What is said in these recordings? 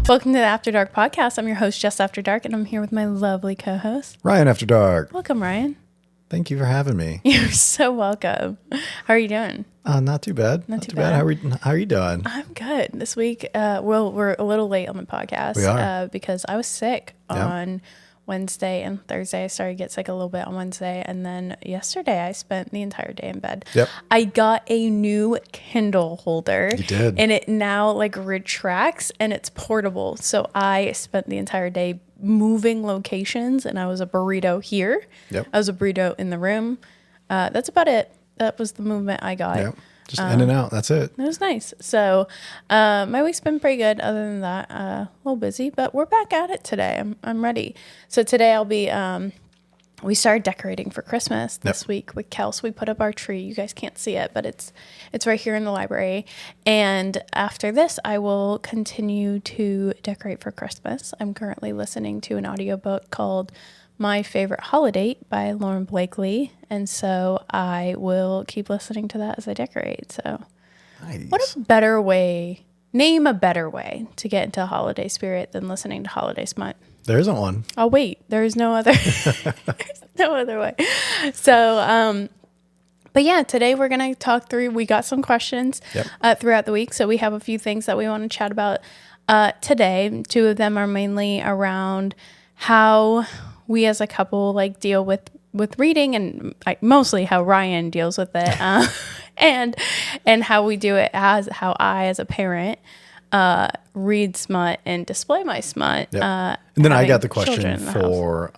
Welcome to the AfterDark Podcast. I'm your host, Jess After Dark, and I'm here with my lovely co-host, Ryan After Dark. Welcome, Ryan. Thank you for having me. You're so welcome. How are you doing? Not too bad. Not too bad. How are you doing? I'm good. This week, we're a little late on the podcast. We are. Because I was sick on Wednesday and Thursday. I started to get sick a little bit on Wednesday, and then yesterday I spent the entire day in bed. Yep. I got a new Kindle holder. You did. And it now like retracts and it's portable. So I spent the entire day moving locations, and I was a burrito here. Yep. I was a burrito in the room. That's about it. That was the movement I got. Yep. Just in and out. That's it. It was nice. So my week's been pretty good. Other than that, a little busy, but we're back at it today. I'm ready. So today I'll be. We started decorating for Christmas this week with Kels. We put up our tree. You guys can't see it, but it's right here in the library. And after this, I will continue to decorate for Christmas. I'm currently listening to an audiobook called My Favorite Holiday by Lauren Blakely. And so I will keep listening to that as I decorate. So Nice. what a better way, name a better way to get into holiday spirit than listening to Holiday Smut. There isn't one. Oh, wait, there's no other, there's no other way. So, but yeah, today we're going to talk through, we got some questions throughout the week. So we have a few things that we want to chat about today. Two of them are mainly around how we as a couple like deal with reading, and mostly how Ryan deals with it, and how we do it how I as a parent read smut and display my smut. Yep. And then I got the question for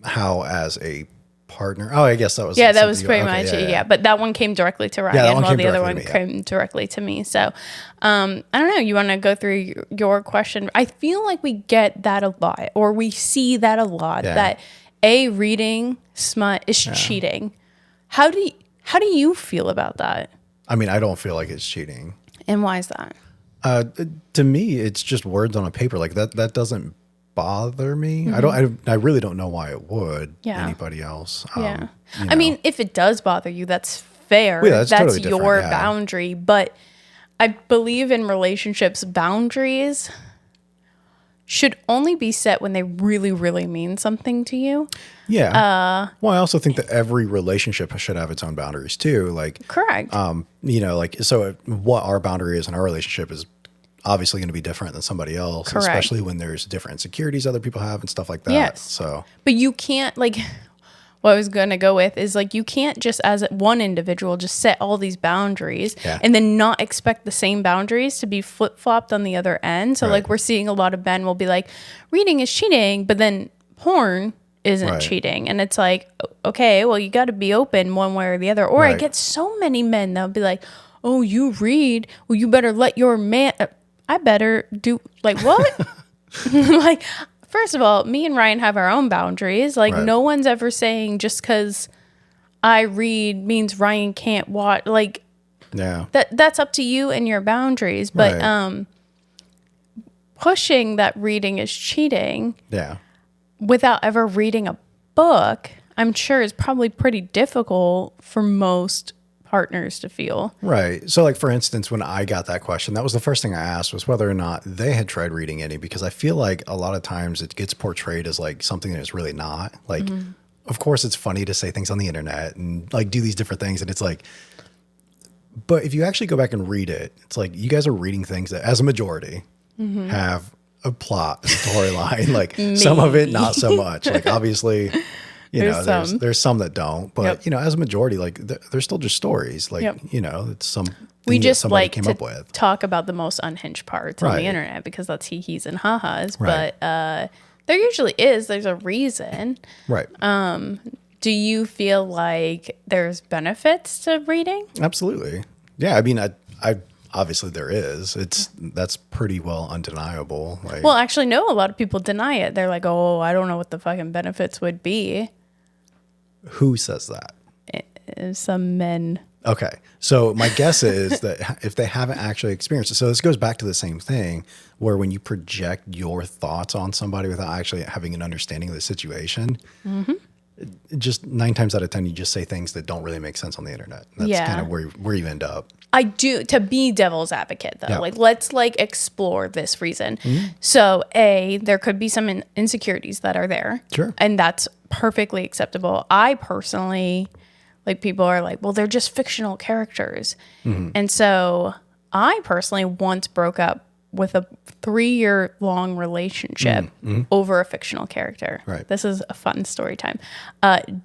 how as a partner. Oh, I guess that was that was pretty much it. Yeah, but that one came directly to Ryan, while the other one came directly to me. So I don't know. You want to go through your question? I feel like we get that a lot, or we see that a lot. Yeah. That reading smut is cheating. How do you feel about that? I mean, I don't feel like it's cheating. And why is that? To me, it's just words on a paper. Like that doesn't bother me. I really don't know why it would anybody else. I mean, if it does bother you, that's fair. Well, yeah, that's totally your different, boundary. But I believe in relationships, boundaries should only be set when they really, really mean something to you. Yeah. Well, I also think that every relationship should have its own boundaries too. Like, correct. So what our boundary is in our relationship is obviously going to be different than somebody else, correct. Especially when there's different insecurities other people have and stuff like that. Yes. So, but you can't what I was going to go with is you can't just as one individual just set all these boundaries and then not expect the same boundaries to be flip-flopped on the other end. So we're seeing a lot of men will be like, reading is cheating, but then porn isn't cheating. And it's like, okay, well, you got to be open one way or the other. Or I get so many men that'll be like, oh, you read, well, you better let your man, I better do, what? First of all, me and Ryan have our own boundaries. No one's ever saying just because I read means Ryan can't watch. That's up to you and your boundaries. But pushing that reading is cheating without ever reading a book, I'm sure is probably pretty difficult for most partners to feel. Right. So for instance, when I got that question, that was the first thing I asked was whether or not they had tried reading any, because I feel like a lot of times it gets portrayed as something that it's really not. Of course it's funny to say things on the internet and do these different things. And it's but if you actually go back and read it, it's you guys are reading things that as a majority have a plot, a storyline, some of it, not so much. Obviously, there's some that don't, but as a majority, they're still just stories. It's some we just somebody like came to up with. Talk about the most unhinged parts on the internet because that's he's and ha-has. Right. But there usually is. There's a reason. Right. Do you feel like there's benefits to reading? Absolutely. Yeah. I mean, I obviously there is. That's pretty well undeniable. Well, actually, no. A lot of people deny it. They're like, "Oh, I don't know what the fucking benefits would be." Who says that? Some men. Okay. So my guess is that if they haven't actually experienced it, so this goes back to the same thing where when you project your thoughts on somebody without actually having an understanding of the situation, just 9 times out of 10, you just say things that don't really make sense on the internet. That's kind of where you end up. I do, to be devil's advocate though, like let's like explore this reason. So there could be some insecurities that are there. Sure. And that's perfectly acceptable. I personally, like people are like, well, they're just fictional characters. And so I personally once broke up with a 3-year-long relationship over a fictional character. Right. This is a fun story time.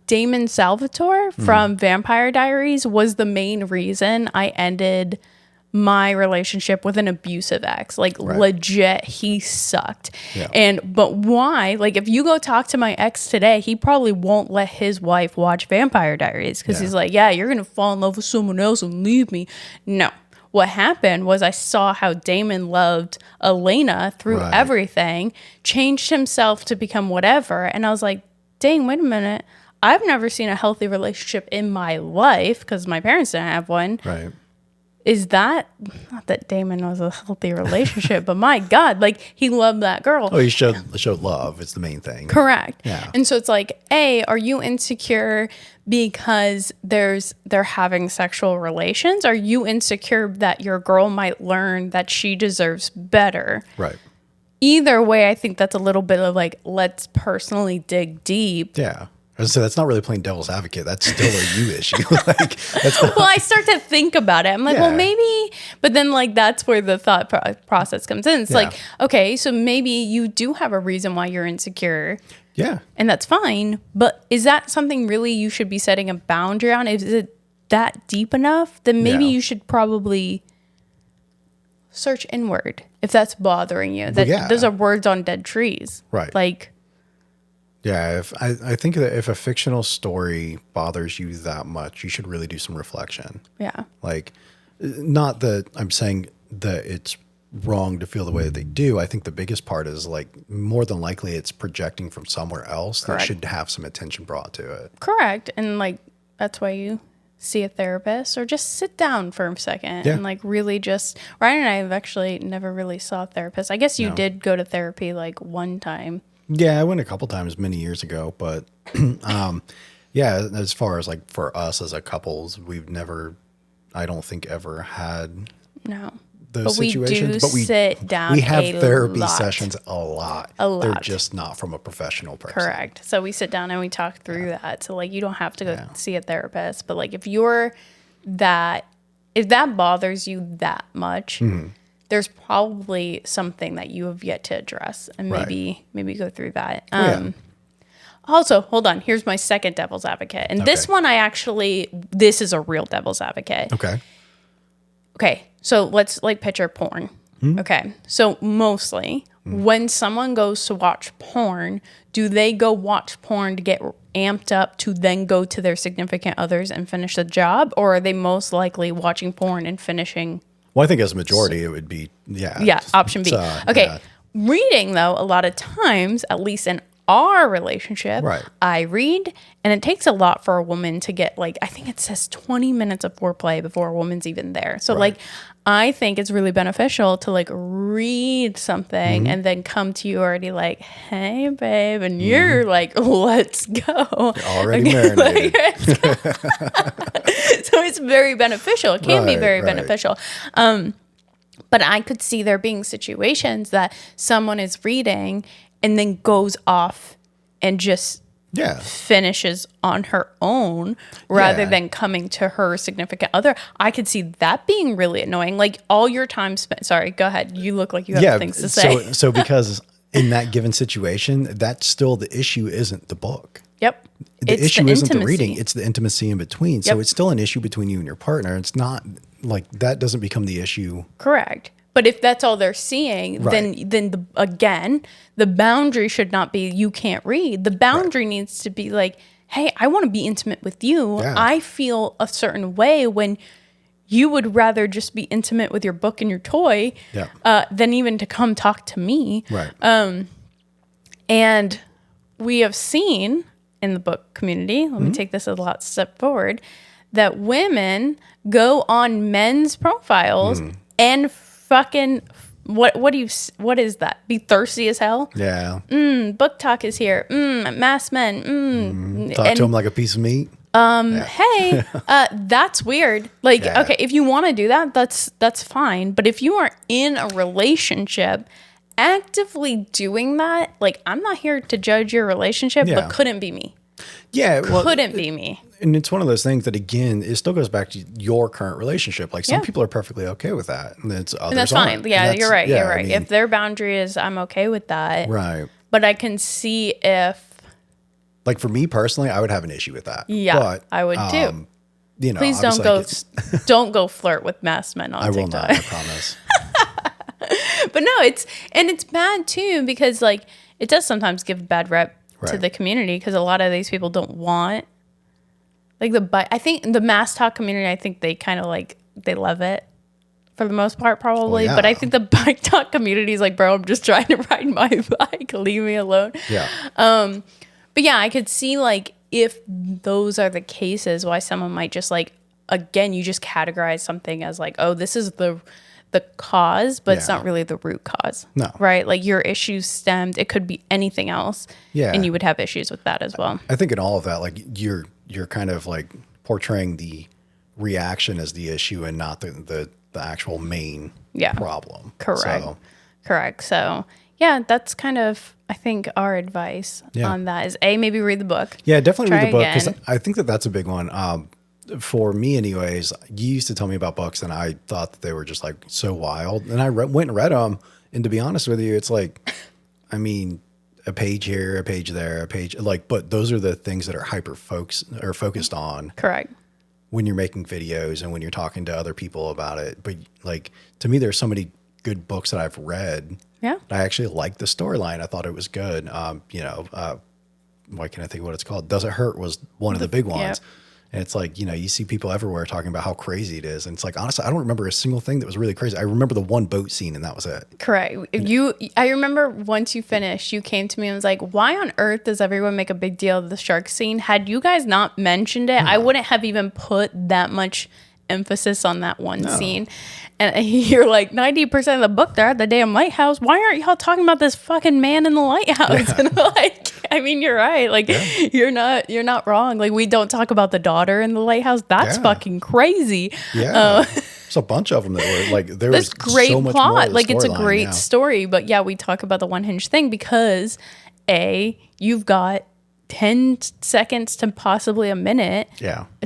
Damon Salvatore from Vampire Diaries was the main reason I ended my relationship with an abusive ex. Like legit, he sucked. But why? Like if you go talk to my ex today, he probably won't let his wife watch Vampire Diaries because he's like, yeah, you're going to fall in love with someone else and leave me. No. What happened was I saw how Damon loved Elena through everything, changed himself to become whatever. And I was like, dang, wait a minute. I've never seen a healthy relationship in my life because my parents didn't have one. Right. Is that, not that Damon was a healthy relationship, but my God, like he loved that girl. Oh, he showed love. It's the main thing. Correct. Yeah. And so it's like, A, are you insecure because they're having sexual relations? Are you insecure that your girl might learn that she deserves better? Right. Either way, I think that's a little bit of like, let's personally dig deep. Yeah. So that's not really playing devil's advocate. That's still a you issue. Like, that's not, well, I start to think about it. I'm like, well, maybe, but then like that's where the thought process comes in. It's like, okay, so maybe you do have a reason why you're insecure. Yeah. And that's fine. But is that something really you should be setting a boundary on? Is it that deep enough? Then maybe you should probably search inward if that's bothering you. Those are words on dead trees. Right. Like, yeah, I think that if a fictional story bothers you that much, you should really do some reflection. Yeah. Like, not that I'm saying that it's wrong to feel the way that they do. I think the biggest part is like more than likely it's projecting from somewhere else that should have some attention brought to it. Correct. And like, that's why you see a therapist or just sit down for a second and like really just, Ryan and I have actually never really saw a therapist. I guess you did go to therapy like one time. Yeah, I went a couple times many years ago, but as far as like for us as a couples, we've never, I don't think ever had those situations. But we sit down. We have therapy sessions a lot. They're just not from a professional person. Correct. So we sit down and we talk through that. So like you don't have to go see a therapist, but like if that bothers you that much, there's probably something that you have yet to address and maybe go through that. Also, hold on. Here's my second devil's advocate. And this one this is a real devil's advocate. Okay. So let's like picture porn. Okay. So mostly when someone goes to watch porn, do they go watch porn to get amped up to then go to their significant others and finish the job? Or are they most likely watching porn and finishing? Well, I think as a majority, it would be, option B. Reading, though, a lot of times, at least in our relationship, I read, and it takes a lot for a woman to get, like, I think it says 20 minutes of foreplay before a woman's even there. So, like, I think it's really beneficial to, like, read something and then come to you already like, hey, babe, and you're like, let's go. You're already marinated. So it's very beneficial. It can be very beneficial. But I could see there being situations that someone is reading and then goes off and just finishes on her own rather than coming to her significant other. I could see that being really annoying. Like all your time spent. Sorry, go ahead. You look like you have things to say. So because in that given situation, that's still the issue isn't the book. Yep. The issue isn't the reading, it's the intimacy in between. So it's still an issue between you and your partner. It's not like that doesn't become the issue. Correct. But if that's all they're seeing, then the boundary should not be you can't read. The boundary needs to be like, hey, I want to be intimate with you. Yeah. I feel a certain way when you would rather just be intimate with your book and your toy than even to come talk to me. Right. And we have seen in the book community, let me take this a lot step forward, that women go on men's profiles and fucking what is that? Be thirsty as hell? Yeah. Book talk is here. Masked men. Talk to him like a piece of meat. Hey, that's weird. Like, Yeah. okay, if you want to do that, that's fine. But if you are in a relationship, actively doing that, like, I'm not here to judge your relationship, Yeah. but couldn't be me. Yeah. Well, Couldn't be me. and it's one of those things that, again, it still goes back to your current relationship. Like, some people are perfectly okay with that, and others And that's aren't. fine. Yeah, you're right. Yeah, You're right. I mean, If their boundary is, I'm okay with that. right. But I can see if, Like, for me personally, I would have an issue with that. yeah, But, I would too. you know, Please don't obviously, go, don't go flirt with masked men on I will TikTok. not, I promise. But no, it's bad too, because like it does sometimes give a bad rep to Right. the community, because a lot of these people don't want like I think the mass talk community, I think they kind of like, they love it for the most part, probably. Well, yeah. But I think the bike talk community is like, bro, I'm just trying to ride my bike. Leave me alone. Yeah. But yeah, I could see like if those are the cases, why someone might just like, again, you just categorize something as like, oh, this is the cause, but it's Yeah. not really the root cause. No. Right? Like your issues stemmed, it could be anything else. Yeah. And you would have issues with that as well. I think in all of that, like, you're kind of like portraying the reaction as the issue and not the actual main problem. Correct. So, Correct. So yeah, that's kind of, I think, our advice on that is maybe read the book. yeah, definitely read the book, because again. I think that's a big one. For me anyways, you used to tell me about books and I thought that they were just like so wild, and I went and read them, and to be honest with you, it's like, I mean, a page here, a page there, a page, like, but those are the things that are focused on Correct. when you're making videos and when you're talking to other people about it. But like, to me, there's so many good books that I've read. Yeah. I actually liked the storyline. I thought it was good. Why can't I think of what it's called? Does It Hurt was one of the big ones. Yep. And it's like, you know, you see people everywhere talking about how crazy it is. And it's like, honestly, I don't remember a single thing that was really crazy. I remember the one boat scene, and that was it. Correct. I remember once you finished, you came to me and was like, why on earth does everyone make a big deal of the shark scene? Had you guys not mentioned it, I wouldn't have even put that much emphasis on that one scene. And you're like, 90% of the book, they're at the damn lighthouse. Why aren't y'all talking about this fucking man in the lighthouse? Yeah. And like, I mean, you're right. Like, you're not wrong. Like, we don't talk about the daughter in the lighthouse. That's fucking crazy. Yeah. There's a bunch of them that were like, there was great so much plot. more to the Like, it's a storyline, great story. But yeah, we talk about the one hinge thing because you've got 10 seconds to possibly a minute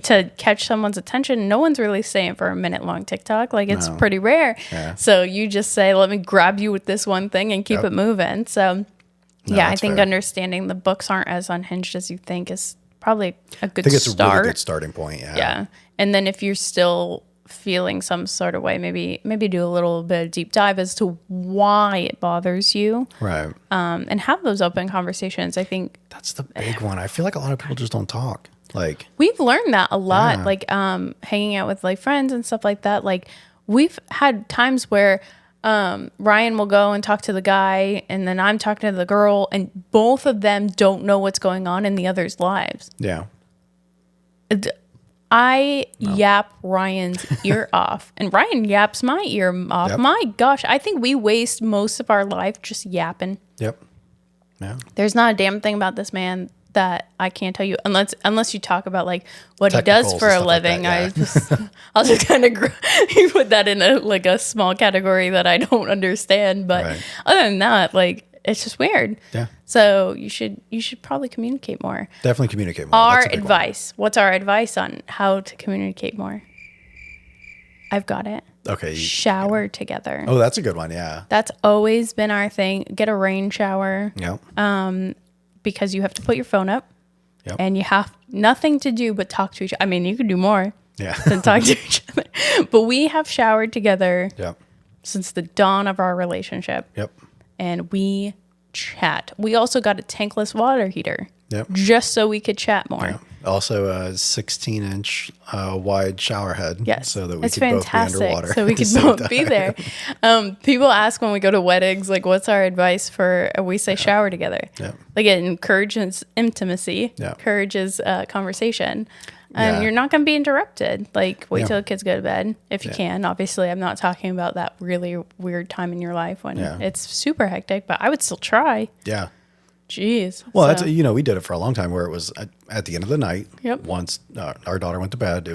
to catch someone's attention. No one's really saying for a minute long TikTok. Like, it's pretty rare. Yeah. So you just say, let me grab you with this one thing and keep it moving. So I think understanding the books aren't as unhinged as you think is probably a good start. I think it's a really good starting point. Yeah. And then if you're still feeling some sort of way, maybe do a little bit of deep dive as to why it bothers you. Right. And have those open conversations. I think that's the big one. I feel like a lot of people just don't talk. Like, we've learned that a lot, like hanging out with like friends and stuff like that. Like, we've had times where Ryan will go and talk to the guy, and then I'm talking to the girl, and both of them don't know what's going on in the other's lives. Yeah. I yap Ryan's ear off, and Ryan yaps my ear off. Yep. My gosh, I think we waste most of our life just yapping. Yep. Yeah. There's not a damn thing about this man that I can't tell you, unless you talk about like what he does for a living. Like that, I'll just kind of put that in a small category that I don't understand. But other than that, like, it's just weird. Yeah. So you should probably communicate more. Definitely communicate more. Our advice. What's our advice on how to communicate more? I've got it. Okay. Shower together. Oh, that's a good one. Yeah. That's always been our thing. Get a rain shower. Yep. Because you have to put your phone up. Yep. And you have nothing to do but talk to each other. I mean, you could do more than talk to each other. But we have showered together since the dawn of our relationship. Yep. And we chat. We also got a tankless water heater. Yep. Just so we could chat more. Yep. Also a 16-inch wide shower head. Yes. So that we it's could fantastic. both be underwater. So we could both be there. People ask when we go to weddings, like, what's our advice for, we say shower together. Yep. Like, it encourages intimacy, encourages conversation. And you're not going to be interrupted. Like, wait till the kids go to bed if you can. Obviously, I'm not talking about that really weird time in your life when it's super hectic, but I would still try. Yeah. Jeez. Well, that's, we did it for a long time where it was at the end of the night. Yep. Once our daughter went to bed,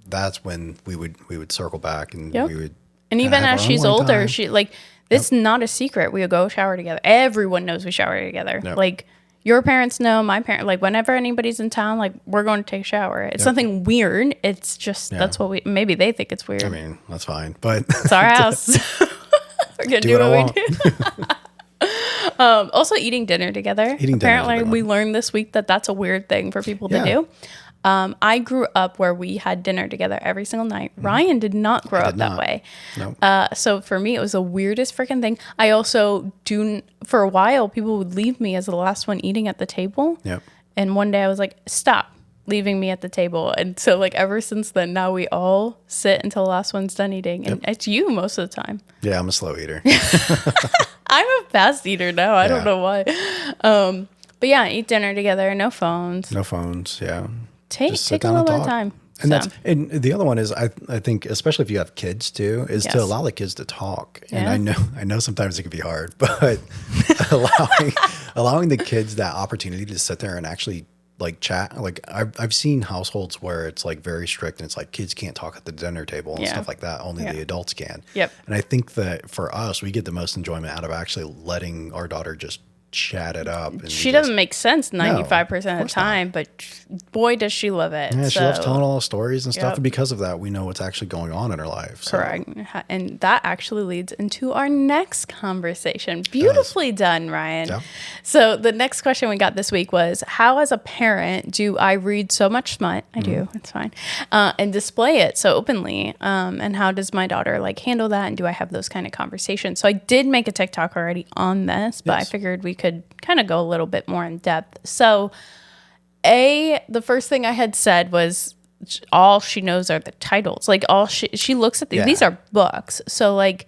that's when we would circle back and we would. And even as she's older, she it's not a secret. We would go shower together. Everyone knows we shower together. Yep. Like, your parents know, my parents, like, whenever anybody's in town, like, we're going to take a shower. It's nothing weird. It's just, that's what maybe they think it's weird. I mean, that's fine, but. It's our house. We're going to do what we do. Also, eating dinner together. Apparently, we learned this week that that's a weird thing for people to do. I grew up where we had dinner together every single night. Ryan did not grow up that way. No. So for me, it was the weirdest freaking thing. I also for a while, people would leave me as the last one eating at the table. Yep. And one day I was like, stop leaving me at the table. And so, like, ever since then, now we all sit until the last one's done eating. And it's you most of the time. Yeah, I'm a slow eater. I'm a fast eater now. I don't know why. But yeah, eat dinner together. No phones. No phones, yeah. Take a little bit of time. And the other one is I think, especially if you have kids too, is to allow the kids to talk. And I know sometimes it can be hard, but allowing the kids that opportunity to sit there and actually like chat. Like I've seen households where it's like very strict and it's like kids can't talk at the dinner table and stuff like that. Only the adults can. Yep. And I think that for us, we get the most enjoyment out of actually letting our daughter just chat it up. And she doesn't make sense 95% of the time, but boy, does she love it. Yeah, she loves telling all the stories and stuff. And because of that, we know what's actually going on in her life. So. Correct. And that actually leads into our next conversation. Beautifully done, Ryan. Yeah. So the next question we got this week was, how as a parent do I read so much smut? I do. It's fine. And display it so openly. And how does my daughter like handle that? And do I have those kind of conversations? So I did make a TikTok already on this, but I figured we could kind of go a little bit more in depth. So the first thing I had said was all she knows are the titles. Like all she looks at these are books. So like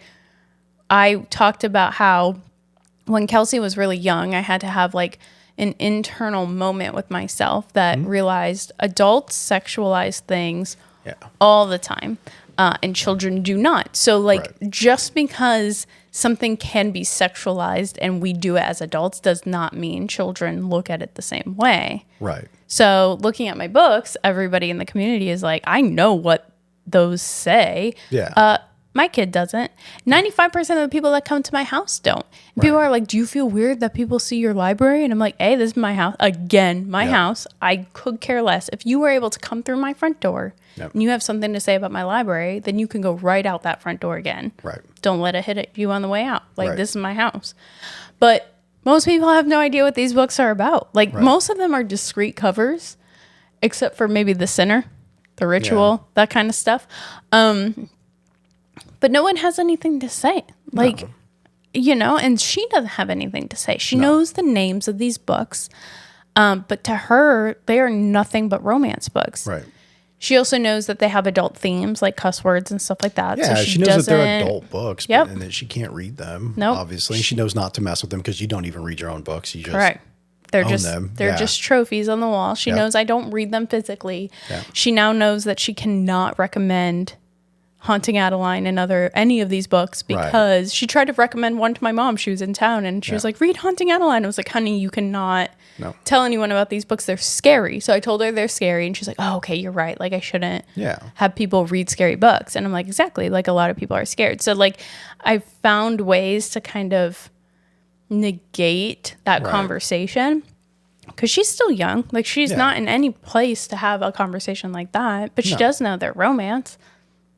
I talked about how when Kelsey was really young, I had to have like an internal moment with myself that realized adults sexualize things all the time. And children do not. So like just because something can be sexualized and we do it as adults does not mean children look at it the same way. Right. So looking at my books, everybody in the community is like, I know what those say. Yeah. My kid doesn't. 95% of the people that come to my house don't. And people are like, do you feel weird that people see your library? And I'm like, hey, this is my house. Again, my house. I could care less. If you were able to come through my front door and you have something to say about my library, then you can go right out that front door again. Right. Don't let it hit you on the way out. Like, this is my house. But most people have no idea what these books are about. Like, most of them are discreet covers, except for maybe The Sinner, The Ritual, that kind of stuff. But no one has anything to say. Like, and she doesn't have anything to say. She knows the names of these books, but to her, they are nothing but romance books. Right. She also knows that they have adult themes, like cuss words and stuff like that. Yeah, so she knows that they're adult books, but, and that she can't read them, obviously. She knows not to mess with them because you don't even read your own books. You just They're just trophies on the wall. She knows I don't read them physically. Yeah. She now knows that she cannot recommend Haunting Adeline and any of these books because she tried to recommend one to my mom. She was in town and she was like, read Haunting Adeline. I was like, honey, you cannot tell anyone about these books. They're scary. So I told her they're scary and she's like, oh, okay, you're right. Like I shouldn't have people read scary books. And I'm like, exactly. Like a lot of people are scared. So like I found ways to kind of negate that conversation because she's still young. Like she's not in any place to have a conversation like that, but she does know their romance.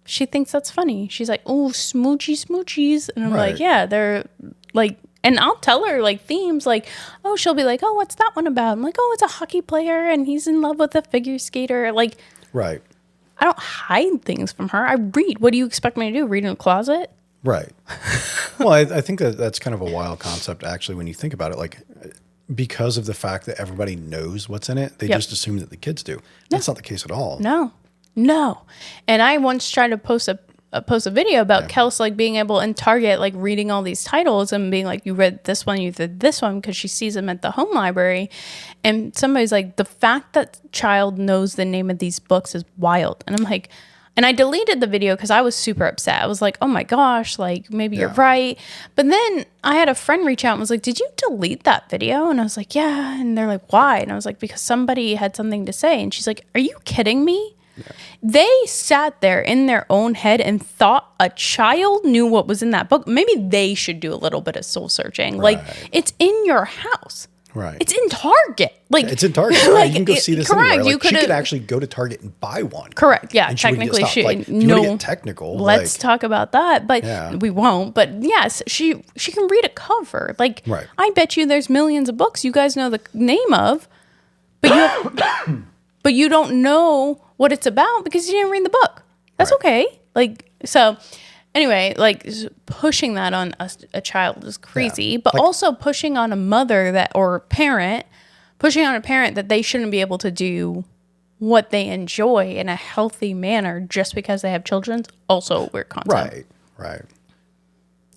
She thinks that's funny. She's like, oh, smoochies. And I'm like, yeah, they're like, and I'll tell her like themes like, oh, she'll be like, oh, what's that one about? I'm like, oh, it's a hockey player and he's in love with a figure skater. Like, I don't hide things from her. I read. What do you expect me to do? Read in a closet? Right. Well, I think that's kind of a wild concept actually when you think about it. Like, because of the fact that everybody knows what's in it, they just assume that the kids do. That's not the case at all. No. And I once tried to post post a video about Kels like being able in Target, like reading all these titles and being like, you read this one, you did this one, because she sees them at the home library. And somebody's like, the fact that child knows the name of these books is wild. And I'm like, and I deleted the video because I was super upset. I was like, oh my gosh, like maybe you're right. But then I had a friend reach out and was like, did you delete that video? And I was like, yeah. And they're like, why? And I was like, because somebody had something to say. And she's like, are you kidding me? Yeah. They sat there in their own head and thought a child knew what was in that book. Maybe they should do a little bit of soul searching. Right. Like, it's in your house. Right. It's in Target. Like, it's in Target. Like, you can go see this anywhere. Like, she could actually go to Target and buy one. Correct. Yeah. Technically, she like, if you want to get technical. Let's talk about that. But we won't. But yes, she can read a cover. Like, I bet you there's millions of books you guys know the name of, but but you don't know what it's about because you didn't read the book. That's okay. Like, so anyway, like pushing that on a child is crazy, but like, also pushing on a mother pushing on a parent that they shouldn't be able to do what they enjoy in a healthy manner just because they have children. Also weird concept. Right.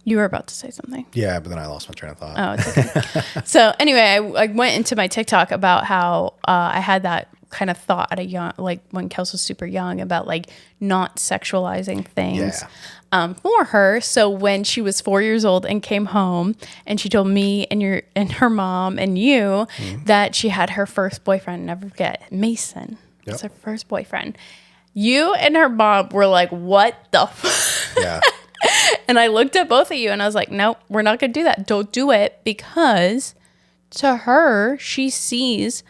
You were about to say something. Yeah, but then I lost my train of thought. Oh, it's okay. So anyway, I went into my TikTok about how I had that kind of thought at a young, like when Kels was super young, about like not sexualizing things for her. So when she was 4 years old and came home and she told me and her mom and you that she had her first boyfriend, never forget, Mason. That's her first boyfriend. You and her mom were like, what the fuck? Yeah. And I looked at both of you and I was like, nope, we're not going to do that. Don't do it, because to her, she sees,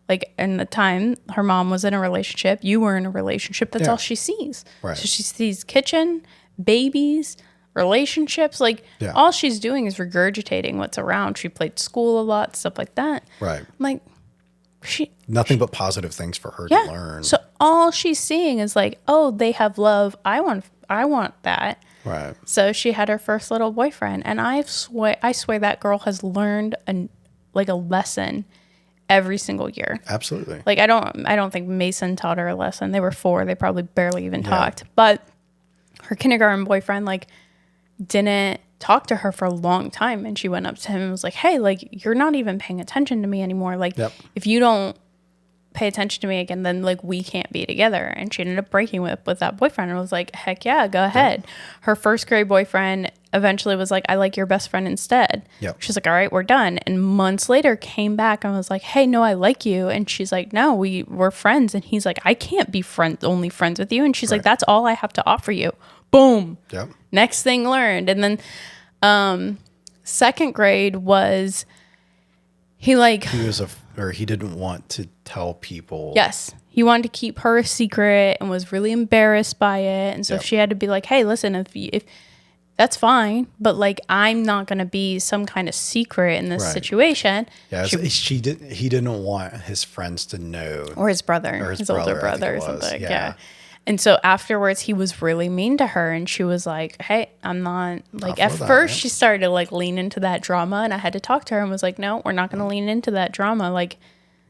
like, in the time her mom was in a relationship, you were in a relationship, that's all she sees. Right. So she sees kitchen, babies, relationships, like all she's doing is regurgitating what's around. She played school a lot, stuff like that. Right. I'm like, nothing but positive things for her to learn. So all she's seeing is like, oh, they have love. I want that. Right. So she had her first little boyfriend, and I swear that girl has learned a lesson every single year. Absolutely. Like, I don't think Mason taught her a lesson. They were 4. They probably barely even talked. But her kindergarten boyfriend, like, didn't talk to her for a long time. And she went up to him and was like, hey, like, you're not even paying attention to me anymore. Like, if you don't pay attention to me again, then, like, we can't be together. And she ended up breaking with that boyfriend and was like, heck yeah, go ahead. Her first grade boyfriend eventually was like, I like your best friend instead. She's like, all right, we're done. And months later came back and was like, hey, no, I like you. And she's like, no, we're friends. And he's like, I can't be only friends with you. And she's like, that's all I have to offer you. Boom. Next thing learned. And then second grade was he didn't want to tell people. Yes. He wanted to keep her a secret and was really embarrassed by it. And so she had to be like, hey, listen, if that's fine, but, like, I'm not going to be some kind of secret in this situation. Yeah, he didn't want his friends to know. Or his brother. Or his older brother or something. Yeah. And so afterwards, he was really mean to her. And she was like, hey, I'm not, like, at first she started to, like, lean into that drama. And I had to talk to her and was like, no, we're not going to lean into that drama. Like,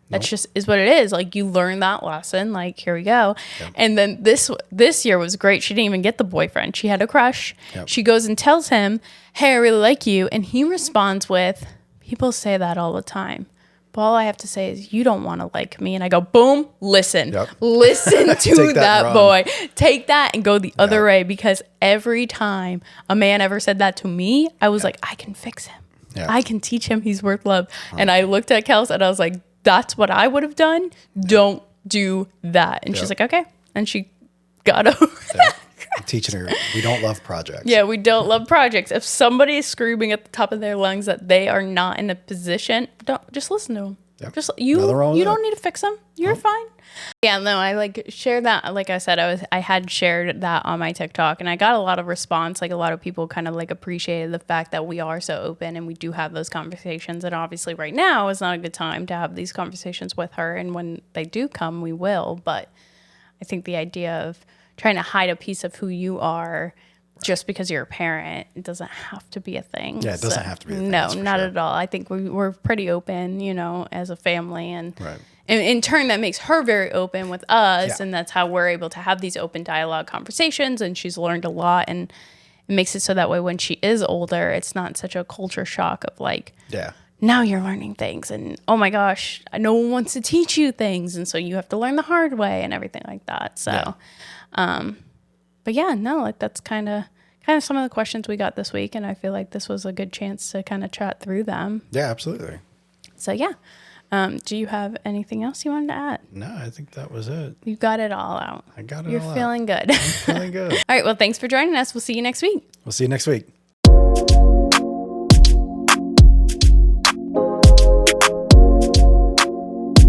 that's just is what it is. Like, you learned that lesson. Like, here we go. And then this year was great. She didn't even get the boyfriend. She had a crush. She goes and tells him, hey, I really like you. And he responds with, people say that all the time. But all I have to say is, you don't want to like me. And I go, boom, listen. Listen to that boy. Take that and go the other way. Because every time a man ever said that to me, I was like, I can fix him. I can teach him he's worth love. And I looked at Kels and I was like, that's what I would have done. Don't do that. And she's like, okay. And she got over that. Teaching her, we don't love projects. Yeah, we don't love projects. If somebody is screaming at the top of their lungs that they are not in a position, don't just listen to them. Just you don't need to fix them. You're fine. Yeah, no, I like shared that. Like I said, I had shared that on my TikTok, and I got a lot of response. Like, a lot of people kind of like appreciated the fact that we are so open and we do have those conversations. And obviously right now is not a good time to have these conversations with her. And when they do come, we will. But I think the idea of trying to hide a piece of who you are just because you're a parent, it doesn't have to be a thing. Yeah, it doesn't have to be a thing. No, not at all. I think we're pretty open, as a family, and And in turn, that makes her very open with us. And that's how we're able to have these open dialogue conversations. And she's learned a lot. And it makes it so that way when she is older, it's not such a culture shock of like, now you're learning things. And oh my gosh, no one wants to teach you things. And so you have to learn the hard way and everything like that. So, but yeah, no, like that's kind of some of the questions we got this week. And I feel like this was a good chance to kind of chat through them. Yeah, absolutely. So yeah. Do you have anything else you wanted to add? No, I think that was it. You got it all out. I got it You're all out. feeling good. I'm feeling good. All right. Well, thanks for joining us. We'll see you next week. We'll see you next week.